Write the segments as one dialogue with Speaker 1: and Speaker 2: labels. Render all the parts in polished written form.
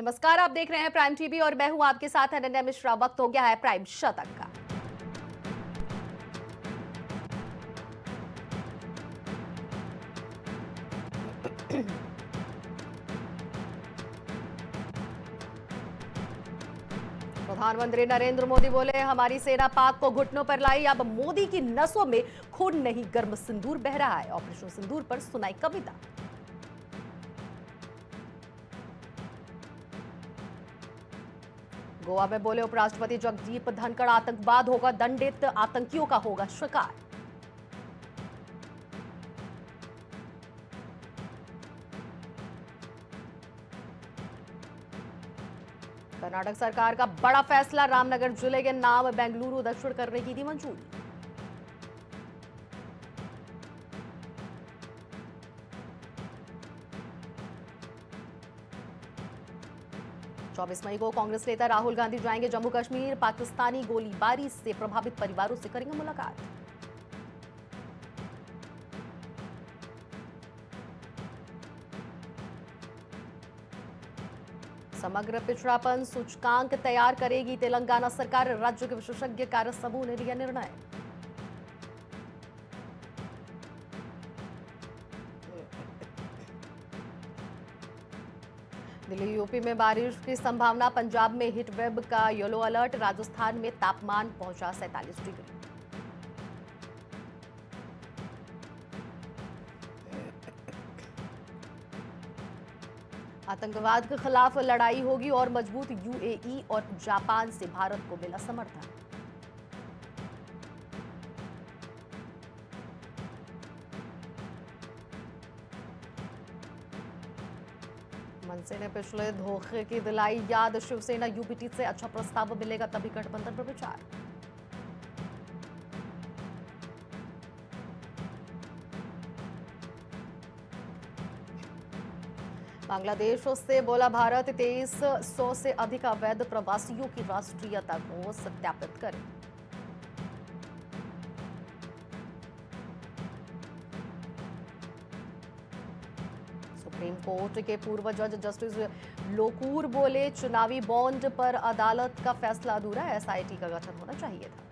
Speaker 1: नमस्कार, आप देख रहे हैं प्राइम टीवी और मैं हूं आपके साथ अनन्या मिश्रा। वक्त हो गया है प्राइम शतक का। प्रधानमंत्री नरेंद्र मोदी बोले, हमारी सेना पाक को घुटनों पर लाई। अब मोदी की नसों में खून नहीं, गर्म सिंदूर बह रहा है। ऑपरेशन सिंदूर पर सुनाई कविता। गोवा में बोले उपराष्ट्रपति जगदीप धनखड़, आतंकवाद होगा दंडित, आतंकियों का होगा शिकार। कर्नाटक सरकार का बड़ा फैसला, रामनगर जिले के नाम बेंगलुरु दक्षिण करने की दी मंजूरी। चौबीस मई को कांग्रेस नेता राहुल गांधी जाएंगे जम्मू कश्मीर। पाकिस्तानी गोलीबारी से प्रभावित परिवारों से करेंगे मुलाकात। समग्र पिछड़ापन सूचकांक तैयार करेगी तेलंगाना सरकार। राज्य के विशेषज्ञ कार्य समूह ने लिया निर्णय। दिल्ली यूपी में बारिश की संभावना। पंजाब में हीट वेव का येलो अलर्ट। राजस्थान में तापमान पहुंचा 47 डिग्री। आतंकवाद के खिलाफ लड़ाई होगी और मजबूत। यूएई और जापान से भारत को मिला समर्थन। मनसे ने पिछले धोखे की दिलाई याद। शिवसेना यूबीटी से अच्छा प्रस्ताव मिलेगा तभी गठबंधन पर विचार। बांग्लादेश से बोला भारत, 2300 से अधिक अवैध प्रवासियों की राष्ट्रीयता को सत्यापित करें। सुप्रीम कोर्ट के पूर्व जज जस्टिस लोकूर बोले, चुनावी बॉन्ड पर अदालत का फैसला अधूरा है। एसआईटी का गठन होना चाहिए था।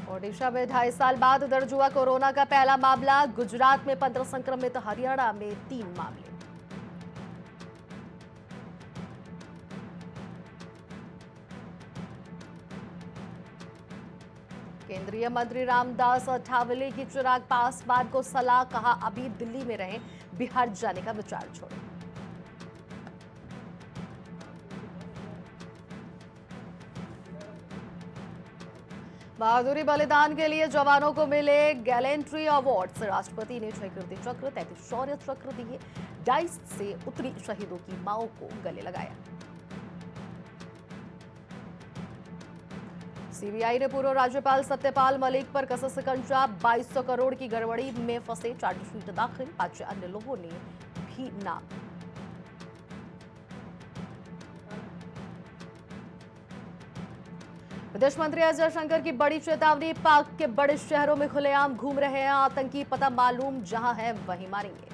Speaker 1: ओडिशा में 2.5 साल बाद दर्ज हुआ कोरोना का पहला मामला। गुजरात में 15 संक्रमित, हरियाणा में 3 मामले। केंद्रीय मंत्री रामदास अठावले की चिराग पासवान को सलाह, कहा अभी दिल्ली में रहें, बिहार जाने का विचार छोड़ें। बहादुरी बलिदान के लिए जवानों को मिले गैलेंट्री अवार्ड्स। राष्ट्रपति ने 6 कीर्ति चक्र, 33 शौर्य चक्र दिए। डाइस से उतरी शहीदों की मांओं को गले लगाया। सीबीआई ने पूर्व राज्यपाल सत्यपाल मलिक पर कसा शिकंजा। 2200 करोड़ की गड़बड़ी में फंसे, चार्जशीट दाखिल। 5 अन्य लोगों ने भी नाम। विदेश मंत्री एस जयशंकर की बड़ी चेतावनी। पाक के बड़े शहरों में खुलेआम घूम रहे हैं आतंकी, पता मालूम जहां है वहीं मारेंगे।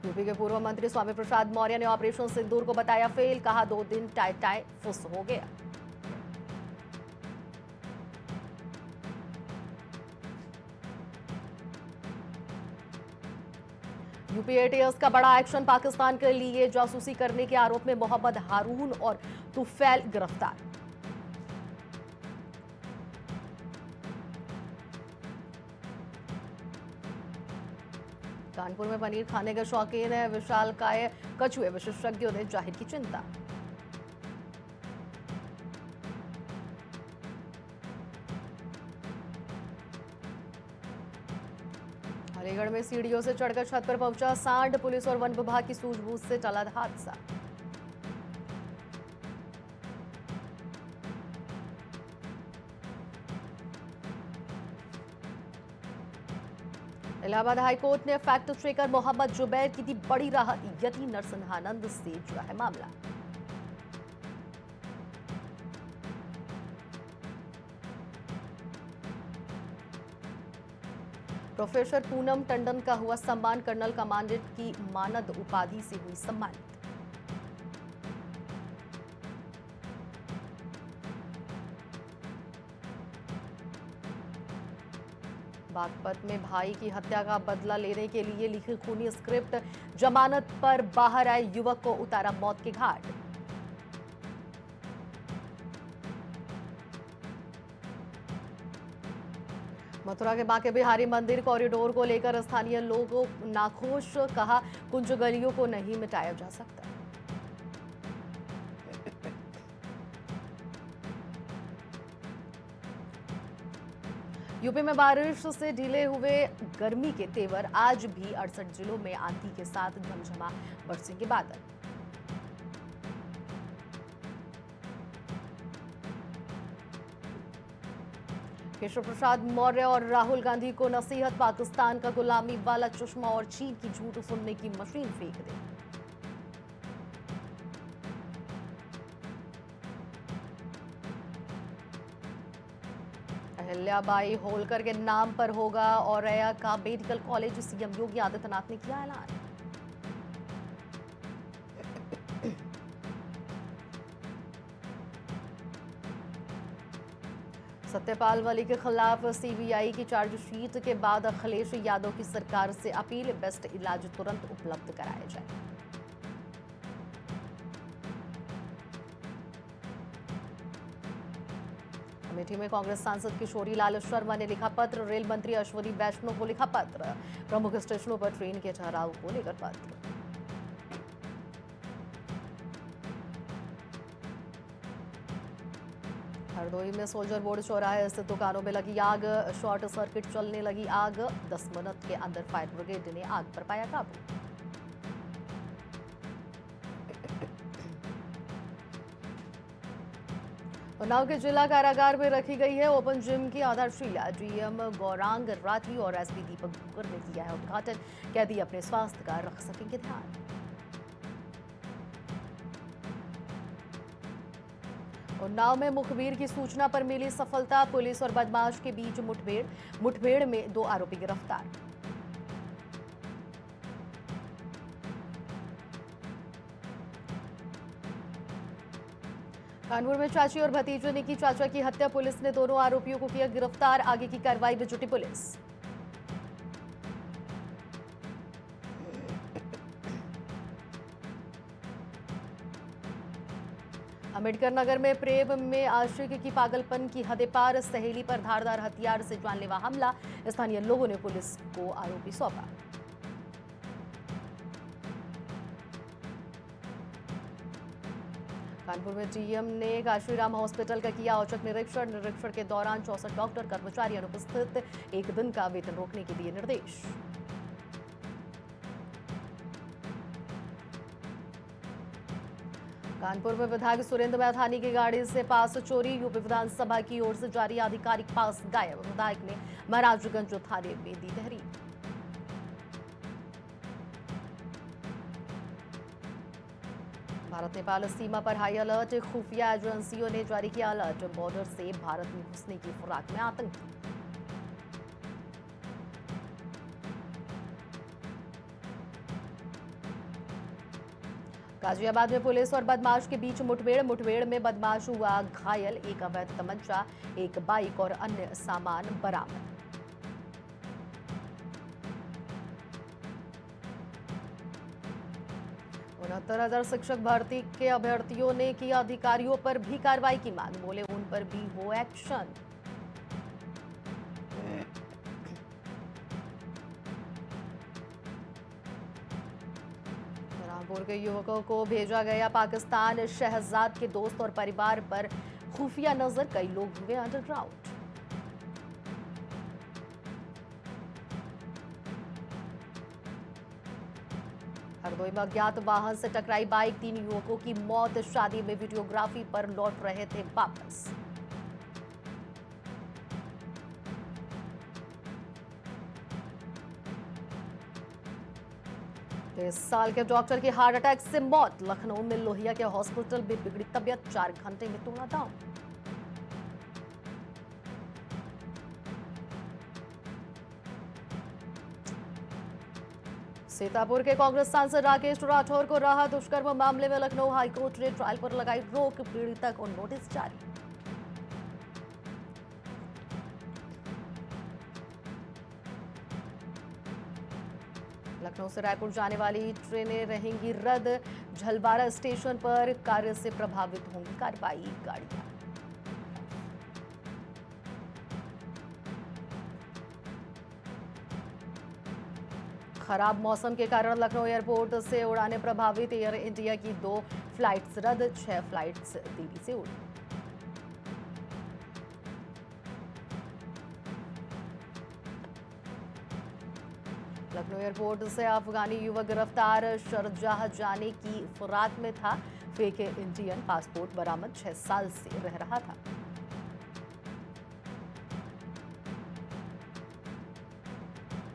Speaker 1: यूपी के पूर्व मंत्री स्वामी प्रसाद मौर्य ने ऑपरेशन सिंदूर को बताया फेल। कहा 2 दिन टाई टाई फुस हो गया। यूपी एटीएस का बड़ा एक्शन। पाकिस्तान के लिए जासूसी करने के आरोप में मोहम्मद हारून और तुफैल गिरफ्तार। कानपुर में पनीर खाने के शौकीन है विशालकाय कछुए। विशेषज्ञों ने जाहिर की चिंता। अलीगढ़ में सीढ़ियों से चढ़कर छत पर पहुंचा सांड। पुलिस और वन विभाग की सूझबूझ से टला हादसा। इलाहाबाद हाईकोर्ट ने फैक्ट चेकर मोहम्मद जुबैर की दी बड़ी राहत। यति नरसिंहानंद से जुड़ा है मामला। प्रोफेसर पूनम टंडन का हुआ सम्मान, कर्नल कमांडेंट की मानद उपाधि से हुई सम्मानित। बागपत में भाई की हत्या का बदला लेने के लिए लिखी खूनी स्क्रिप्ट, जमानत पर बाहर आए युवक को उतारा मौत के घाट। मथुरा के बांके बिहारी मंदिर कॉरिडोर को लेकर स्थानीय लोगों नाखुश, कहा कुंज गलियों को नहीं मिटाया जा सकता। यूपी में बारिश से ढीले हुए गर्मी के तेवर, आज भी 68 जिलों में आंधी के साथ झमझमा बरसेंगे बादल। केशव प्रसाद मौर्य और राहुल गांधी को नसीहत, पाकिस्तान का गुलामी वाला चश्मा और चीन की झूठ सुनने की मशीन फेंक दे। अहिल्याबाई होलकर के नाम पर होगा औरैया का medical college, CM Yogi Adityanath ने किया ऐलान। सत्यपाल मलिक के खिलाफ सीबीआई की चार्जशीट के बाद अखिलेश यादव की सरकार से अपील, बेस्ट इलाज तुरंत उपलब्ध कराया जाए। अमेठी में कांग्रेस सांसद किशोरी लाल शर्मा ने लिखा पत्र, रेल मंत्री अश्विनी वैष्णव को लिखा पत्र, प्रमुख स्टेशनों पर ट्रेन के ठहराव को लेकर पत्र। हरदोई में सोल्जर बोर्ड चौराहे स्थित दुकानों में लगी आग, शॉर्ट सर्किट चलने लगी आग, 10 मिनट के अंदर फायर ब्रिगेड ने आग पर पाया काबू। उन्नाव के जिला कारागार में रखी गई है ओपन जिम की आधारशिला, डीएम गौरांग राठी और एसपी दीपक भूकर ने किया है उद्घाटन, कैदी अपने स्वास्थ्य का रख सकेंगे ध्यान। उन्नाव में मुखबिर की सूचना पर मिली सफलता, पुलिस और बदमाश के बीच मुठभेड़ में 2 आरोपी गिरफ्तार। कानपुर में चाची और भतीजे ने की चाचा की हत्या, पुलिस ने दोनों आरोपियों को किया गिरफ्तार, आगे की कार्रवाई में जुटी पुलिस। अम्बेडकर नगर में प्रेम में आशिक की पागलपन की हदें पार, सहेली पर धारदार हथियार से जानलेवा हमला, स्थानीय लोगों ने पुलिस को आरोपी सौंपा। कानपुर में डीएम ने काशीराम हॉस्पिटल का किया औचक निरीक्षण के दौरान 64 डॉक्टर कर्मचारी अनुपस्थित, 1 दिन का वेतन रोकने के दिए निर्देश। कानपुर में विधायक सुरेंद्र मैथानी की गाड़ी से पास चोरी, यूपी विधानसभा की ओर से जारी आधिकारिक पास गायब, विधायक ने महाराजगंज थाने में दी तहरीर। भारत नेपाल सीमा पर हाई अलर्ट, खुफिया एजेंसियों ने जारी किया अलर्ट, बॉर्डर से भारत में घुसने की फिराक में आतंकी। गाजियाबाद में पुलिस और बदमाश के बीच मुठभेड़ में बदमाश हुआ घायल, एक अवैध तमंचा, एक बाइक और अन्य सामान बरामद। 69,000 शिक्षक भर्ती के अभ्यर्थियों ने की अधिकारियों पर भी कार्रवाई की मांग, बोले उन पर भी हो एक्शन। रामपुर के युवकों को भेजा गया पाकिस्तान, शहजाद के दोस्त और परिवार पर खुफिया नजर, कई लोग हुए अंडरग्राउंड। हरदोई में अज्ञात वाहन से टकराई बाइक, 3 युवकों की मौत, शादी में वीडियोग्राफी पर लौट रहे थे वापस। इस साल के डॉक्टर की हार्ट अटैक से मौत, लखनऊ में लोहिया के हॉस्पिटल में बिगड़ी तबीयत, 4 घंटे में तोड़ा दम। सीतापुर के कांग्रेस सांसद राकेश राठौर को रहा दुष्कर्म मामले में लखनऊ हाईकोर्ट ने ट्रायल पर लगाई रोक, पीड़िता को नोटिस जारी। लखनऊ से रायपुर जाने वाली ट्रेनें रहेंगी रद्द, झलवारा स्टेशन पर कार्य से प्रभावित होंगी कार्रवाई गाड़ियां। खराब मौसम के कारण लखनऊ एयरपोर्ट से उड़ानें प्रभावित, एयर इंडिया की 2 फ्लाइट्स रद्द, 6 फ्लाइट्स दिल्ली से उड़ी। लखनऊ एयरपोर्ट से अफगानी युवक गिरफ्तार, शारजाह जाने की फिराक में था, फेक इंडियन पासपोर्ट बरामद, 6 साल से रह रहा था।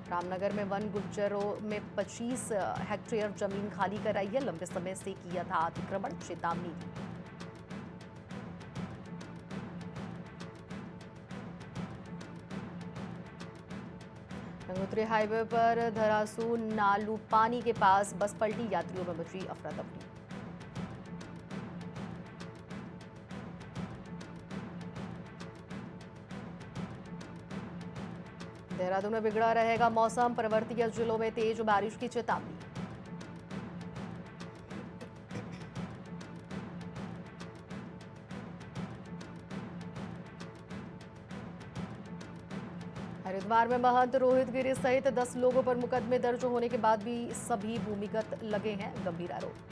Speaker 1: रामनगर में वन गुज्जरों में 25 हेक्टेयर जमीन खाली कराई है, लंबे समय से किया था अतिक्रमण, चेतावनी दी। गंगोत्री हाईवे पर धरासू नालू पानी के पास बस पलटी, यात्रियों में मची अफरा तफरी। देहरादून में बिगड़ा रहेगा मौसम, पर्वतीय जिलों में तेज बारिश की चेतावनी। हरिद्वार में महंत रोहित गिरी सहित 10 लोगों पर मुकदमे दर्ज होने के बाद भी सभी भूमिगत लगे हैं, गंभीर आरोप।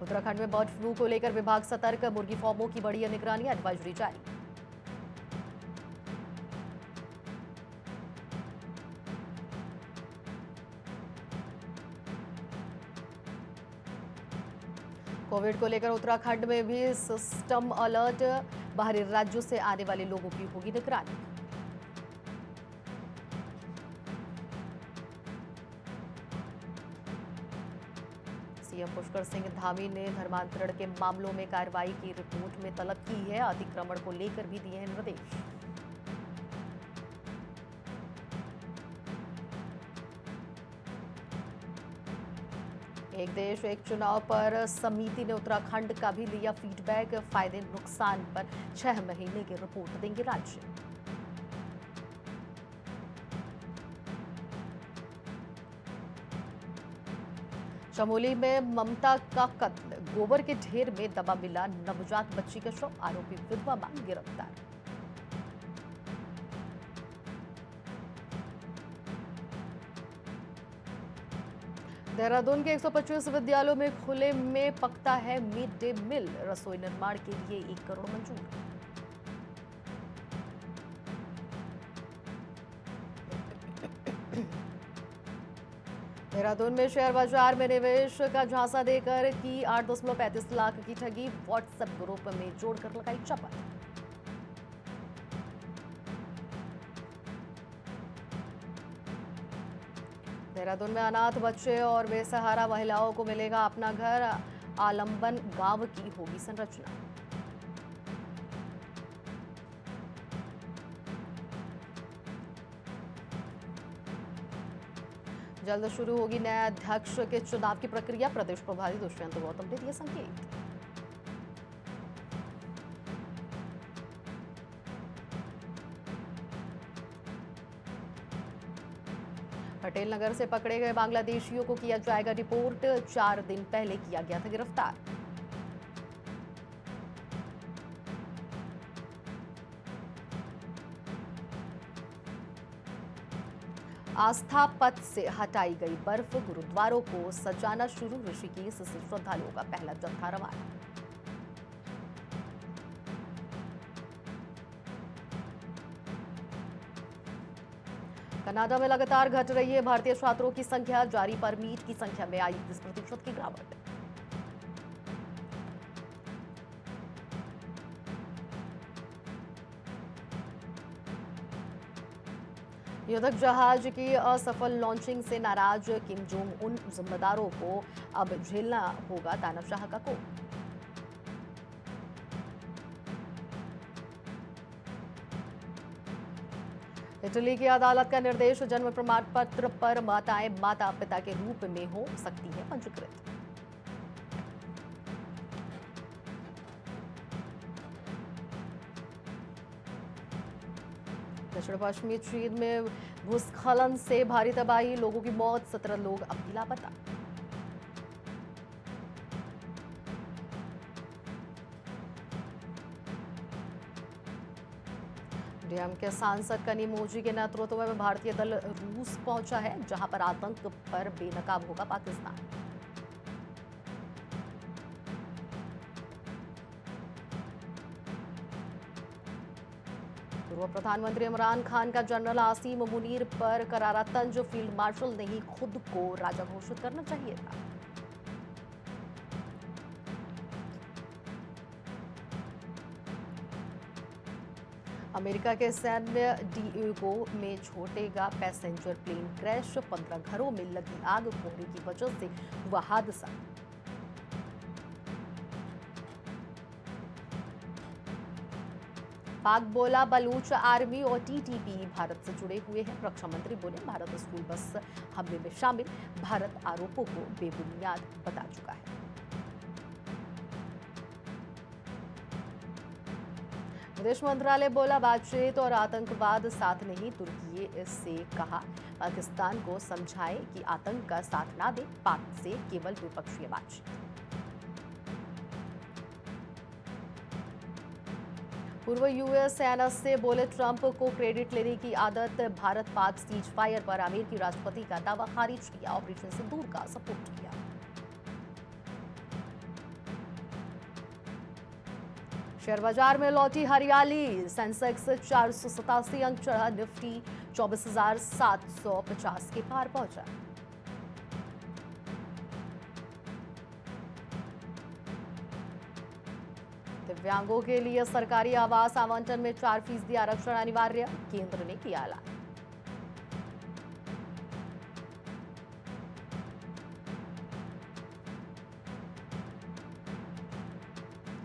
Speaker 1: उत्तराखंड में बर्ड फ्लू को लेकर विभाग सतर्क, मुर्गी फार्मों की बड़ी निगरानी, एडवाइजरी जारी। कोविड को लेकर उत्तराखंड में भी सिस्टम अलर्ट, बाहरी राज्यों से आने वाले लोगों की होगी निगरानी। सीएम पुष्कर सिंह धामी ने धर्मांतरण के मामलों में कार्रवाई की रिपोर्ट में तलब की है, अतिक्रमण को लेकर भी दिए हैं निर्देश। एक देश एक चुनाव पर समिति ने उत्तराखंड का भी लिया फीडबैक, फायदे नुकसान पर 6 महीने की रिपोर्ट देंगे राज्य। चमोली में ममता का कत्ल, गोबर के ढेर में दबा मिला नवजात बच्ची का शव, आरोपी विधवा मां गिरफ्तार। देहरादून के 125 विद्यालयों में खुले में पकता है मिड डे मील, रसोई निर्माण के लिए 1 करोड़ मंजूर। देहरादून में शेयर बाजार में निवेश का झांसा देकर की 8.35 लाख की ठगी, व्हाट्सएप ग्रुप में जोड़कर लगाई चपत। देहरादून में अनाथ बच्चे और बेसहारा महिलाओं को मिलेगा अपना घर, आलंबन गांव की होगी संरचना। जल्द शुरू होगी नए अध्यक्ष के चुनाव की प्रक्रिया, प्रदेश प्रभारी दुष्यंत गौतम ने दिए संकेत। पटेल नगर से पकड़े गए बांग्लादेशियों को किया जाएगा रिपोर्ट, 4 दिन पहले किया गया था गिरफ्तार। आस्था पथ से हटाई गई बर्फ, गुरुद्वारों को सजाना शुरू, ऋषिकेश से श्रद्धालुओं का पहला जत्था रवाना। कनाडा में लगातार घट रही है भारतीय छात्रों की संख्या, जारी परमिट की संख्या में आई 20% की गिरावट। युद्धक जहाज की असफल लॉन्चिंग से नाराज किम जोंग उन, जिम्मेदारों को अब झेलना होगा तानाशाह का कोप। इटली की अदालत का निर्देश, जन्म प्रमाण पत्र पर माताएं माता पिता के रूप में हो सकती है पंजीकृत। दक्षिण पश्चिमी चीन में भूस्खलन से भारी तबाही, लोगों की मौत, 17 लोग अब भी लापता। डीएमके सांसद कनिमोझी के नेतृत्व में भारतीय दल रूस पहुंचा है, जहां पर आतंक पर बेनकाब होगा पाकिस्तान। पूर्व प्रधानमंत्री इमरान खान का जनरल आसिम मुनीर पर करारा तंज, फील्ड मार्शल ने ही खुद को राजा घोषित करना चाहिए था। अमेरिका के सैन्य डिएगो में छूटेगा पैसेंजर प्लेन क्रैश, 15 घरों में लगी आग, कोहरे की वजह से हुआ हादसा। पाक बोला बलूच आर्मी और टीटीपी भारत से जुड़े हुए हैं। रक्षा मंत्री बोले भारत स्कूल बस हमले में शामिल, भारत आरोपों को बेबुनियाद बता चुका है। विदेश मंत्रालय बोला बातचीत और आतंकवाद साथ नहीं, तुर्की से कहा पाकिस्तान को समझाए कि आतंक का साथ ना दे, पाक से केवल द्विपक्षीय बातचीत। पूर्व यूएस सेना से बोले ट्रंप को क्रेडिट लेने की आदत, भारत पाक सीज फायर पर अमेरिकी राष्ट्रपति का दावा खारिज किया, ऑपरेशन सिंदूर का सपोर्ट किया। शेयर बाजार में लौटी हरियाली, सेंसेक्स 487 अंक चढ़ा, निफ्टी 24,750 के पार पहुंचा। दिव्यांगों के लिए सरकारी आवास आवंटन में 4% आरक्षण अनिवार्य, केंद्र ने किया ऐलान।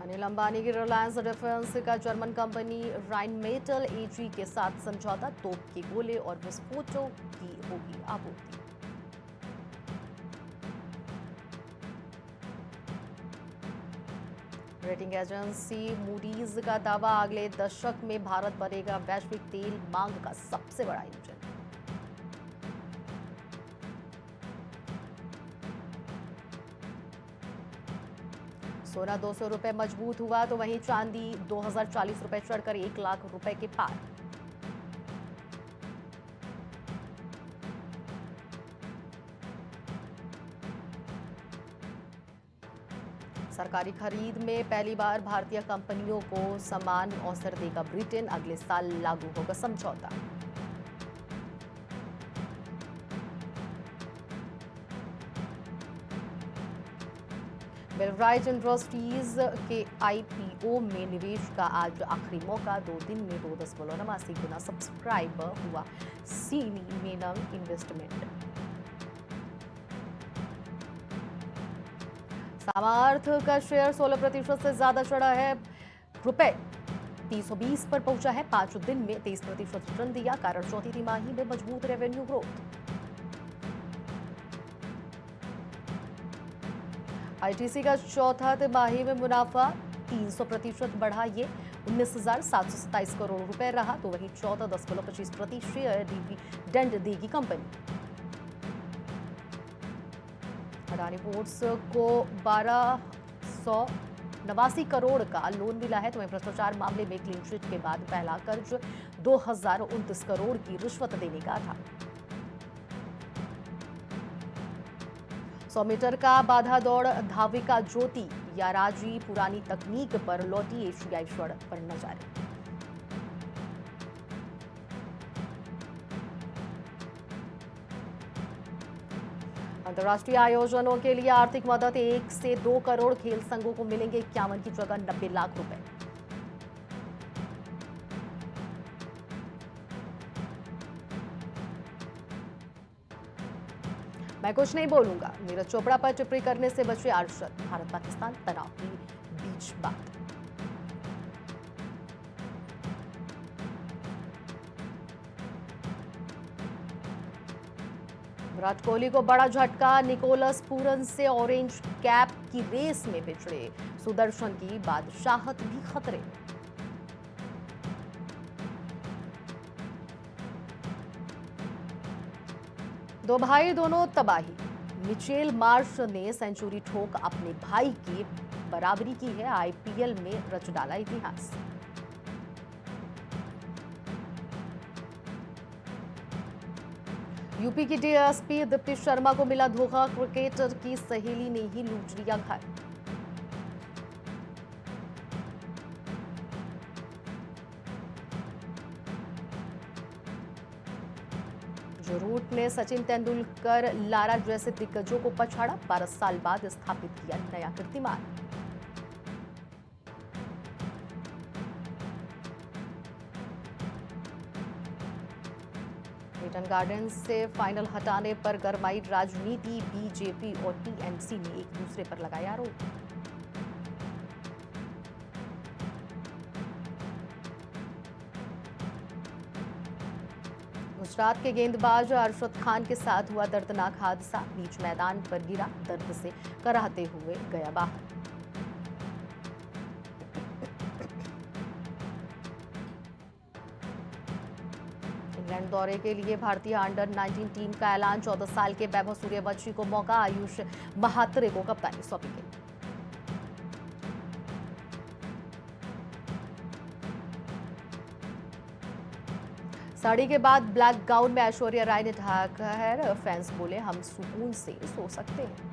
Speaker 1: अनिल अंबानी की रिलायंस डिफेंस का जर्मन कंपनी राइनमेटल एजी के साथ समझौता, तोप के गोले और विस्फोटों की होगी आपूर्ति। रेटिंग एजेंसी मूडीज का दावा, अगले दशक में भारत बनेगा वैश्विक तेल मांग का सबसे बड़ा इंजन। सोना 200 रुपए मजबूत हुआ, तो वहीं चांदी 2040 रुपए चढ़कर 1 लाख रुपए के पार। सरकारी खरीद में पहली बार भारतीय कंपनियों को समान अवसर देगा ब्रिटेन, अगले साल लागू होगा समझौता। बेलराइट इंडस्ट्रीज के आईपीओ में निवेश का आज आखिरी मौका, 2 दिन में 2.89 गुना सब्सक्राइबर हुआ सीनी मेनम इन्वेस्टमेंट। सामर्थ का शेयर 16% से ज्यादा चढ़ा है, रुपए 320 पर पहुंचा है, 5 दिन में 23% रिटर्न दिया, कारण चौथी तिमाही में मजबूत रेवेन्यू ग्रोथ। आईटीसी का चौथा तिमाही में मुनाफा 300% बढ़ा, ये 19,727 करोड़ रुपए रहा, तो वहीं 14.25% शेयर डिविडेंड देगी कंपनी। अडानी पोर्ट्स को 1289 करोड़ का लोन मिला है, तो वहीं भ्रष्टाचार मामले में क्लीन चिट के बाद पहला कर्ज 2029 करोड़ की रिश्वत देने का था। 100 मीटर का बाधा दौड़, धाविका ज्योति याराजी पुरानी तकनीक पर लौटी, एशियाई स्वर्ण पर नजर। अंतर्राष्ट्रीय आयोजनों के लिए आर्थिक मदद, 1 से 2 करोड़ खेल संघों को मिलेंगे 51 की जगह 90 लाख रुपए। मैं कुछ नहीं बोलूंगा, नीरज चोपड़ा पर टिप्पणी करने से बचे अरशद, भारत पाकिस्तान तनाव के बीच बात। विराट कोहली को बड़ा झटका, निकोलस पूरन से ऑरेंज कैप की रेस में पिछड़े सुदर्शन की बादशाहत भी खतरे में। दो भाई दोनों तबाही, मिचेल मार्श ने सेंचुरी ठोक अपने भाई की बराबरी की है, आईपीएल में रच डाला इतिहास। यूपी की डीएसपी दीप्ति शर्मा को मिला धोखा, क्रिकेटर की सहेली ने ही लूट लिया घर। जो रूट ने सचिन तेंदुलकर, लारा जैसे दिग्गजों को पछाड़ा, 12 साल बाद स्थापित किया नया कीर्तिमान। ईडन गार्डन से फाइनल हटाने पर गरमाई राजनीति, बीजेपी और टीएमसी ने एक दूसरे पर लगाया आरोप। गुजरात के गेंदबाज अरशद खान के साथ हुआ दर्दनाक हादसा, बीच मैदान पर गिरा, दर्द से कराहते हुए गया बाहर। इंग्लैंड दौरे के लिए भारतीय अंडर 19 टीम का ऐलान, 14 साल के वैभव सूर्यवंशी को मौका, आयुष महात्रे को कप्तानी सौंपी गई। साड़ी के बाद ब्लैक गाउन में ऐश्वर्या राय ने ढाका है, फैंस बोले हम सुकून से सो सकते हैं।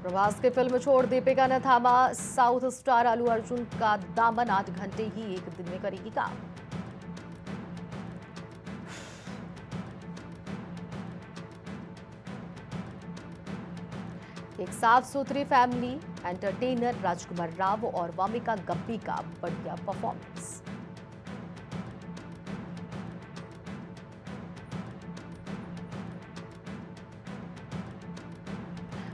Speaker 1: प्रभास की फिल्म छोड़ दीपिका ने थामा, साउथ स्टार अल्लू अर्जुन का दामन, 8 घंटे ही एक दिन में करेगी काम। एक साफ सुथरी फैमिली, एंटरटेनर राजकुमार राव और वामिका गब्बी का बढ़िया परफॉर्मेंस।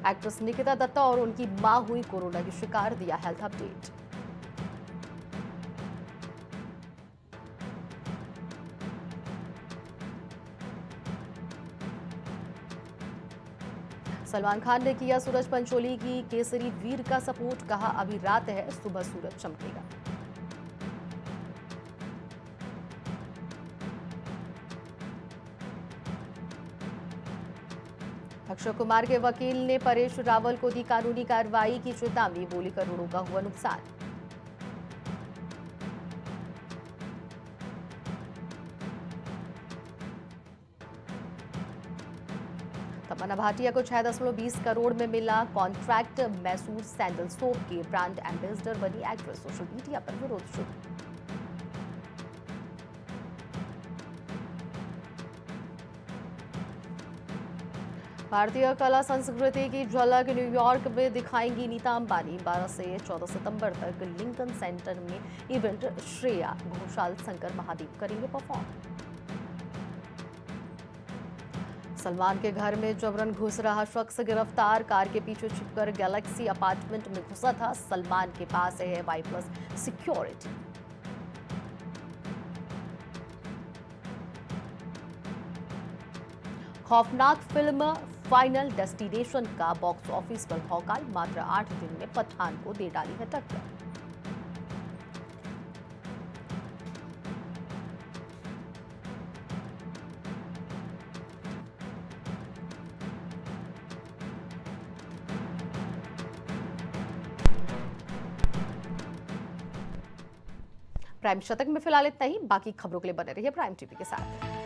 Speaker 1: एक्ट्रेस निकिता दत्ता और उनकी मां हुई कोरोना की शिकार, दिया हेल्थ अपडेट। सलमान खान ने किया सूरज पंचोली की केसरी वीर का सपोर्ट, कहा अभी रात है, सुबह सूरज चमकेगा। अक्षय कुमार के वकील ने परेश रावल को दी कानूनी कार्रवाई की चेतावनी, बोली करोड़ों का हुआ नुकसान। तमन्ना भाटिया को 6.20 करोड़ में मिला कॉन्ट्रैक्ट, मैसूर सैंडल सोप के ब्रांड एम्बेसडर बनी एक्ट्रेस, सोशल मीडिया पर विरोध शुरू। भारतीय कला संस्कृति की झलक न्यूयॉर्क में दिखाएंगी नीता अंबानी, 12 से 14 सितंबर तक लिंकन सेंटर में इवेंट, श्रेया घोषाल, शंकर महादेव करेंगे परफॉर्म। सलमान के घर में जबरन घुस रहा शख्स गिरफ्तार, कार के पीछे छिपकर गैलेक्सी अपार्टमेंट में घुसा था, सलमान के पास है वाई+ सिक्योरिटी। खौफनाक फिल्म फाइनल डेस्टिनेशन का बॉक्स ऑफिस पर भौकाल, मात्र 8 दिन में पठान को दे डाली है टक्कर। प्राइम शतक में फिलहाल इतना ही, बाकी खबरों के लिए बने रहिए प्राइम टीवी के साथ।